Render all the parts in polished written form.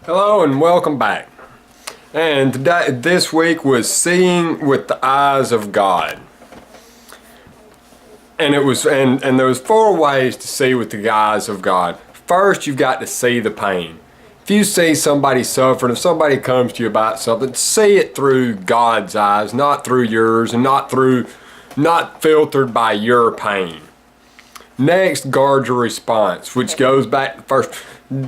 Hello and welcome back. And this week was seeing with the eyes of God. And there was four ways to see with the eyes of God. First, you've got to see the pain. If you see somebody suffering, if somebody comes to you about something, see it through God's eyes, not through yours, and not filtered by your pain. Next, guard your response, which goes back to first.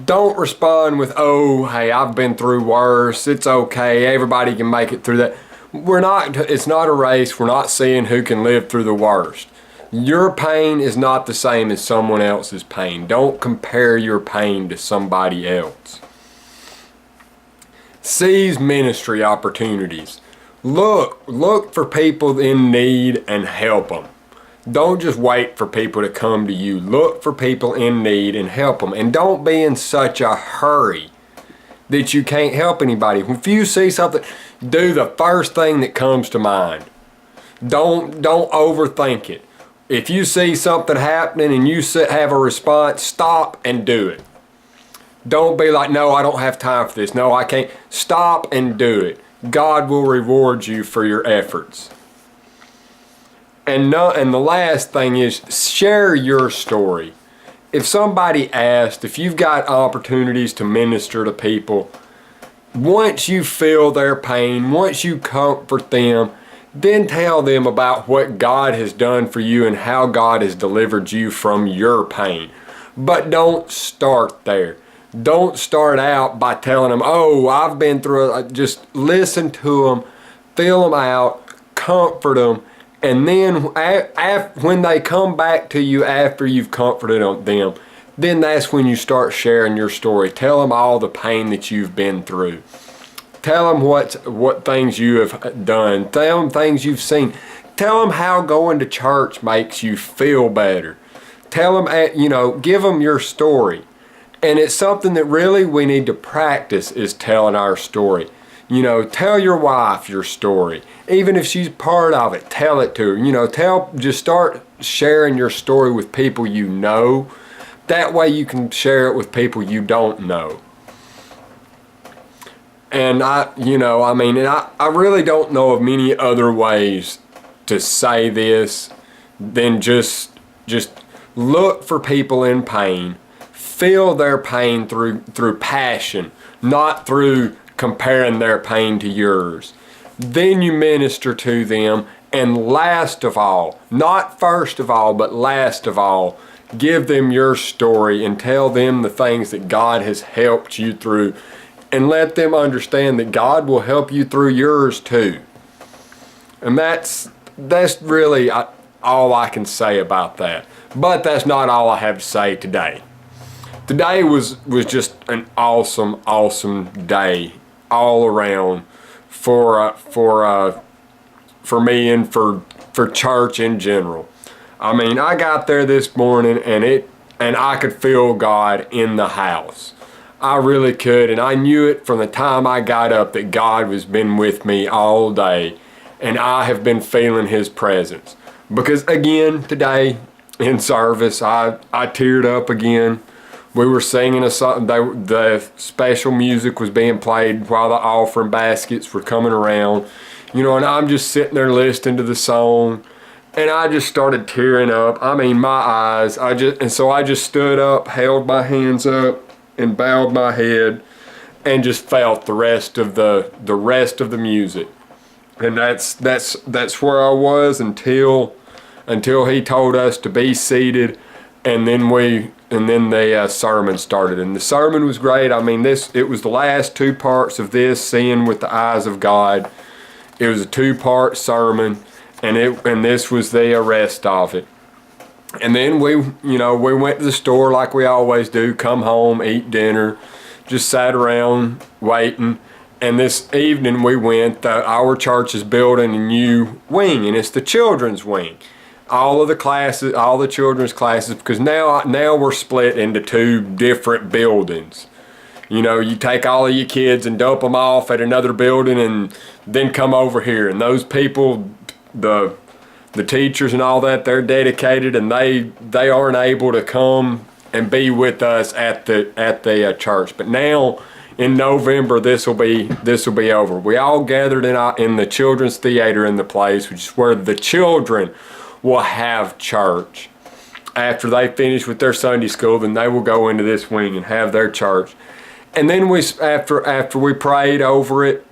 Don't respond with, oh, hey, I've been through worse. It's okay. Everybody can make it through that. It's not a race. We're not seeing who can live through the worst. Your pain is not the same as someone else's pain. Don't compare your pain to somebody else. Seize ministry opportunities. Look for people in need and help them. Don't just wait for people to come to you. Look for people in need and help them. And don't be in such a hurry that you can't help anybody. If you see something, do the first thing that comes to mind. Don't overthink it. If you see something happening and you have a response, stop and do it. Don't be like, no, I don't have time for this. No, I can't. Stop and do it. God will reward you for your efforts. And the last thing is share your story. If somebody asked, if you've got opportunities to minister to people, once you feel their pain, once you comfort them, then tell them about what God has done for you and how God has delivered you from your pain. But don't start there. Don't start out by telling them, oh, I've been through it. Just listen to them, feel them out, comfort them. And then when they come back to you after you've comforted them, then that's when you start sharing your story. Tell them all the pain that you've been through. Tell them what things you have done. Tell them things you've seen. Tell them how going to church makes you feel better. Tell them, give them your story. And it's something that really we need to practice is telling our story. Tell your wife your story. Even if she's part of it, tell it to her. Just start sharing your story with people you know. That way you can share it with people you don't know. And I really don't know of many other ways to say this than just look for people in pain. Feel their pain through passion, not through comparing their pain to yours. Then you minister to them, and last of all, not first of all, but last of all, give them your story and tell them the things that God has helped you through, and let them understand that God will help you through yours too. And that's really all I can say about that. But that's not all I have to say today. Today was just an awesome day all around for me and for church in general. I got there this morning and I could feel God in the house. I really could, and I knew it from the time I got up that God has been with me all day, and I have been feeling His presence. Because again, today in service, I teared up again. We were singing a song. The special music was being played while the offering baskets were coming around. And I'm just sitting there listening to the song, and I just started tearing up. My eyes. So I just stood up, held my hands up, and bowed my head, and just felt the rest of the music. And that's where I was until He told us to be seated, and then the sermon started, and the sermon was great. It was the last two parts of this, Seeing with the Eyes of God. It was a 2-part sermon, and this was the rest of it. And then we went to the store like we always do, come home, eat dinner, just sat around waiting. And this evening we went, our church is building a new wing, and it's the children's wing. All the children's classes, because now we're split into 2 different buildings. You take all of your kids and dump them off at another building and then come over here. And those people, the teachers and all that, they're dedicated, and they aren't able to come and be with us at the church. But now in November, this will be over. We all gathered in the children's theater in the place, which is where the children will have church. After they finish with their Sunday school, then they will go into this wing and have their church. And then after we prayed over it,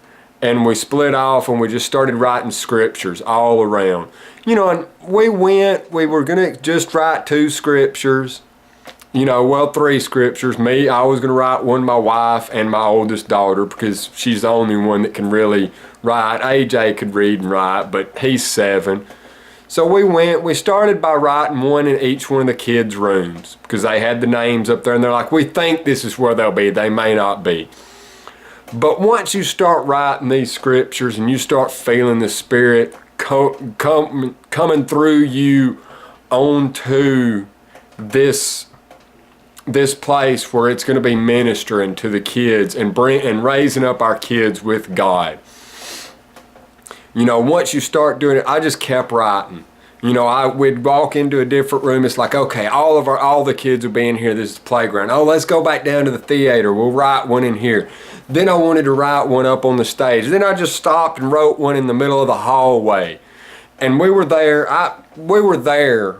and we split off and we just started writing scriptures all around. You know, and we were gonna just write 2 scriptures. You know, well, 3 scriptures. I was gonna write one, my wife and my oldest daughter, because she's the only one that can really write. AJ could read and write, but he's 7. So we started by writing one in each one of the kids' rooms, because they had the names up there and they're like, we think this is where they'll be. They may not be. But once you start writing these scriptures and you start feeling the Spirit coming through you onto this place where it's going to be ministering to the kids and raising up our kids with God. You know, once you start doing it, I just kept writing. You know, we'd walk into a different room. It's like, okay, all the kids will be in here. This is the playground. Oh, let's go back down to the theater. We'll write one in here. Then I wanted to write one up on the stage. Then I just stopped and wrote one in the middle of the hallway. And we were there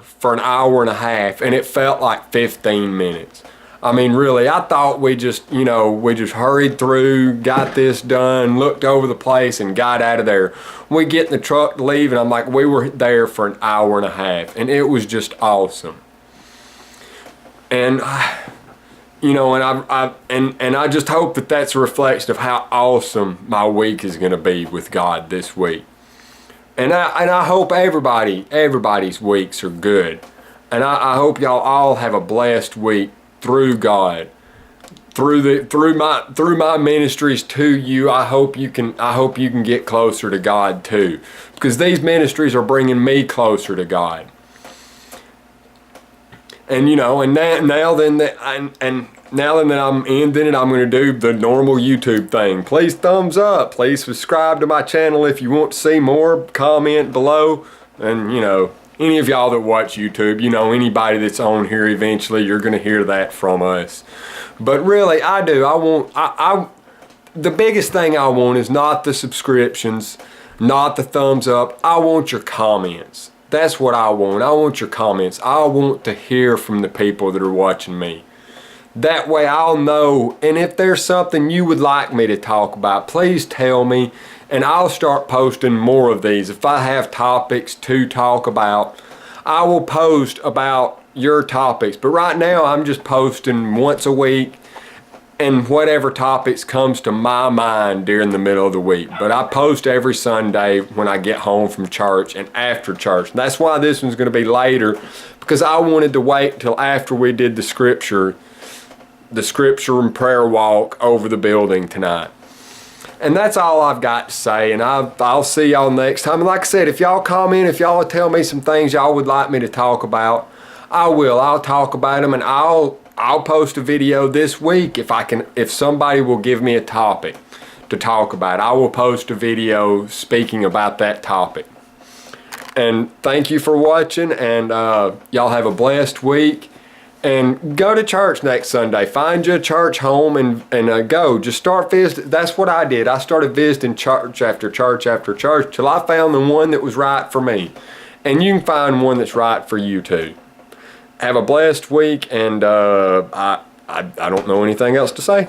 for an hour and a half, and it felt like 15 minutes. I mean, really, I thought we just hurried through, got this done, looked over the place, and got out of there. We get in the truck to leave, and I'm like, we were there for an hour and a half, and it was just awesome. And you know, and I just hope that that's a reflection of how awesome my week is going to be with God this week. And I hope everybody's weeks are good. And I hope y'all all have a blessed week through God, through my ministries to you. I hope you can get closer to God too, because these ministries are bringing me closer to God. And you know, and now that I'm ending it, I'm going to do the normal YouTube thing. Please thumbs up. Please subscribe to my channel if you want to see more. Comment below. And you know, any of y'all that watch YouTube, you know, anybody that's on here, eventually you're going to hear that from us. But really, the biggest thing I want is not the subscriptions, not the thumbs up. I want your comments. That's what I want. I want your comments. I want to hear from the people that are watching me. That way I'll know, and if there's something you would like me to talk about, please tell me, and I'll start posting more of these. If I have topics to talk about, I will post about your topics. But right now I'm just posting once a week, and whatever topics comes to my mind during the middle of the week. But I post every Sunday when I get home from church and after church. That's why this one's going to be later, because I wanted to wait till after we did the scripture and prayer walk over the building tonight. And that's all I've got to say, and I'll see y'all next time. And like I said, if y'all comment, if y'all tell me some things y'all would like me to talk about, I will. I'll talk about them, and I'll post a video this week if somebody will give me a topic to talk about. I will post a video speaking about that topic. And thank you for watching, and y'all have a blessed week. And go to church next Sunday. Find you a church home and go. Just start visiting. That's what I did. I started visiting church after church after church till I found the one that was right for me. And you can find one that's right for you too. Have a blessed week, and I don't know anything else to say.